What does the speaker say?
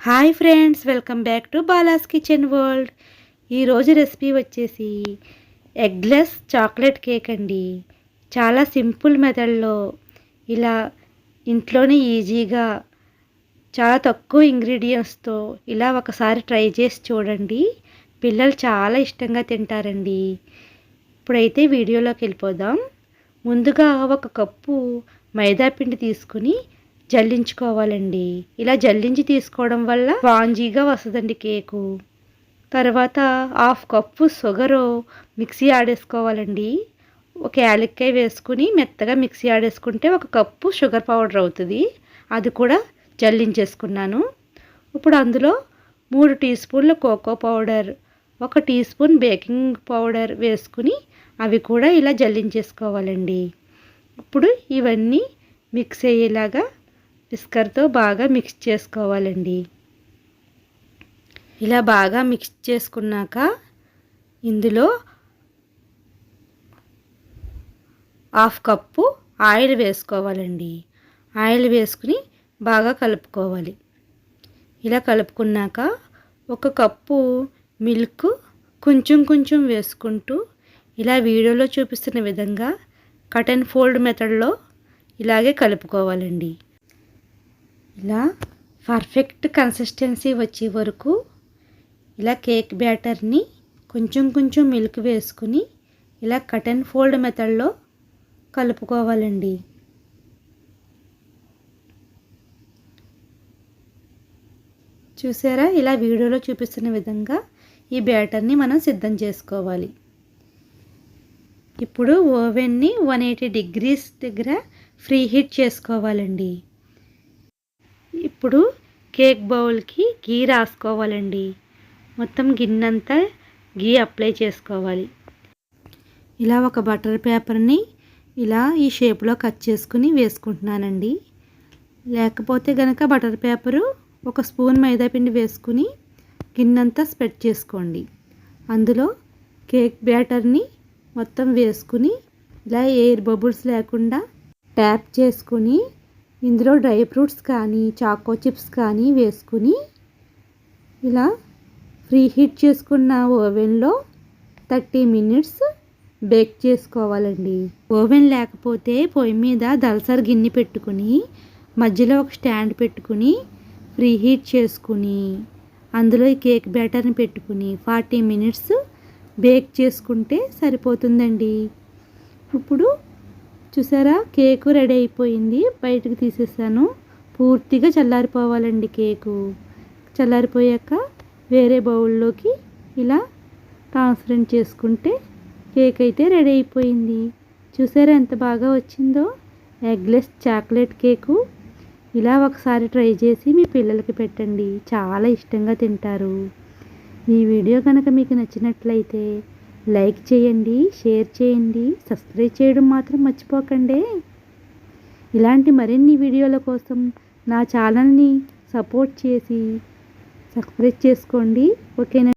Hi friends, welcome back to Bala's kitchen world. ఈరోజు recipe వచ్చేసి eggless chocolate cake అండి. చాలా సింపుల్ మెథడ్లో ఇలా ఇంట్లోనే ఈజీగా చాలా తక్కువ ఇంగ్రీడియంట్స్తో ఇలా ఒకసారి ట్రై చేసి చూడండి. పిల్లలు చాలా ఇష్టంగా తింటారండి. ఇప్పుడైతే వీడియోలోకి వెళ్ళిపోదాం. ముందుగా ఒక కప్పు మైదా పిండి తీసుకుని జల్లించుకోవాలండి. ఇలా జల్లించి తీసుకోవడం వల్ల స్పాంజీగా వస్తుందండి కేకు. తర్వాత హాఫ్ కప్పు షుగరు మిక్సీ ఆడేసుకోవాలండి. ఒక యాలక్కాయ వేసుకుని మెత్తగా మిక్సీ ఆడేసుకుంటే ఒక కప్పు షుగర్ పౌడర్ అవుతుంది. అది కూడా జల్లించేసుకున్నాను. ఇప్పుడు అందులో 3 టీ స్పూన్ల cocoa powder, 1 tea spoon baking powder వేసుకుని అవి కూడా ఇలా జల్లించేసుకోవాలండి. ఇప్పుడు ఇవన్నీ మిక్స్ అయ్యేలాగా విస్కర్తో బాగా మిక్స్ చేసుకోవాలండి. ఇలా బాగా మిక్స్ చేసుకున్నాక ఇందులో హాఫ్ కప్పు ఆయిల్ వేసుకోవాలండి. ఆయిల్ వేసుకుని బాగా కలుపుకోవాలి. ఇలా కలుపుకున్నాక 1 కప్పు మిల్క్ కొంచెం కొంచెం వేసుకుంటూ ఇలా వీడియోలో చూపిస్తున్న విధంగా కట్ అండ్ ఫోల్డ్ మెథడ్లో ఇలాగే కలుపుకోవాలండి. ఇలా పర్ఫెక్ట్ కన్సిస్టెన్సీ వచ్చే వరకు ఇలా కేక్ బ్యాటర్ని కొంచెం కొంచెం మిల్క్ వేసుకుని ఇలా కట్ అండ్ ఫోల్డ్ మెథడ్లో కలుపుకోవాలండి. చూసారా, ఇలా వీడియోలో చూపిస్తున్న విధంగా ఈ బ్యాటర్ని మనం సిద్ధం చేసుకోవాలి. ఇప్పుడు ఓవెన్ని 180 డిగ్రీస్ దగ్గర ఫ్రీ హీట్ చేసుకోవాలండి. ఇప్పుడు కేక్ బౌల్కి గీ రాసుకోవాలండి. మొత్తం గిన్నెంతా గీ అప్లై చేసుకోవాలి. ఇలా ఒక బటర్ పేపర్ని ఇలా ఈ షేప్లో కట్ చేసుకుని వేసుకుంటున్నానండి. లేకపోతే కనుక బటర్ పేపరు 1 స్పూన్ మైదాపిండి వేసుకుని గిన్నెంతా స్ప్రెడ్ చేసుకోండి. అందులో కేక్ బ్యాటర్ని మొత్తం వేసుకుని ఇలా ఎయిర్ బబుల్స్ లేకుండా ట్యాప్ చేసుకుని ఇందులో డ్రై ఫ్రూట్స్ కానీ చాకో చిప్స్ కానీ వేసుకుని ఇలా ఫ్రీ హీట్ చేసుకున్న ఓవెన్లో 30 మినిట్స్ బేక్ చేసుకోవాలండి. ఓవెన్ లేకపోతే పొయ్యి మీద దలసరి గిన్నె పెట్టుకుని మధ్యలో ఒక స్టాండ్ పెట్టుకుని ఫ్రీ హీట్ చేసుకుని అందులో ఈ కేక్ బ్యాటర్ని పెట్టుకుని 40 మినిట్స్ బేక్ చేసుకుంటే సరిపోతుందండి. ఇప్పుడు చూసారా, కేకు రెడీ అయిపోయింది. బయటకు తీసేసాను. పూర్తిగా చల్లారిపోవాలండి కేకు. చల్లారిపోయాక వేరే బౌల్లోకి ఇలా ట్రాన్స్ఫరెంట్ చేసుకుంటే కేక్ అయితే రెడీ అయిపోయింది. చూసారా ఎంత బాగా వచ్చిందో ఎగ్లెస్ చాక్లెట్ కేకు. ఇలా ఒకసారి ట్రై చేసి మీ పిల్లలకి పెట్టండి, చాలా ఇష్టంగా తింటారు. ఈ వీడియో కనుక మీకు నచ్చినట్లయితే లైక్ చేయండి, షేర్ చేయండి, సబ్స్క్రైబ్ చేయడం మాత్రం మర్చిపోకండి. ఇలాంటి మరిన్ని వీడియోల కోసం నా ఛానల్ని సపోర్ట్ చేసి సబ్స్క్రైబ్ చేసుకోండి. ఓకేనా?